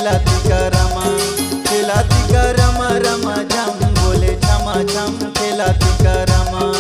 खिलाती का रमा, खिलाती का रमा रमा झम बोले छमा छम खिलाती का रमा।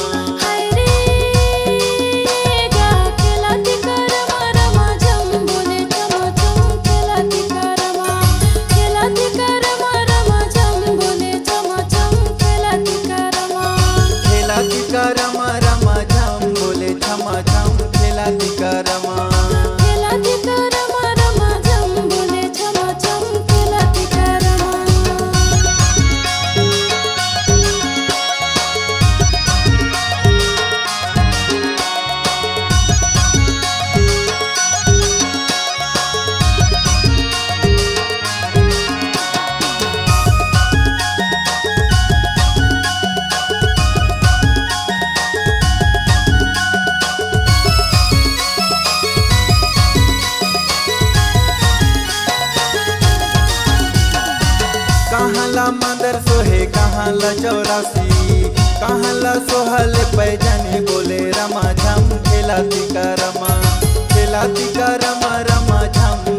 कहाँ ला मदर सोहे कहाँ ला चौरासी, कहाँ ला सोहल पैजनी बोले रमा झम खिलाती का रमा, खिलाती का रमा रमा झम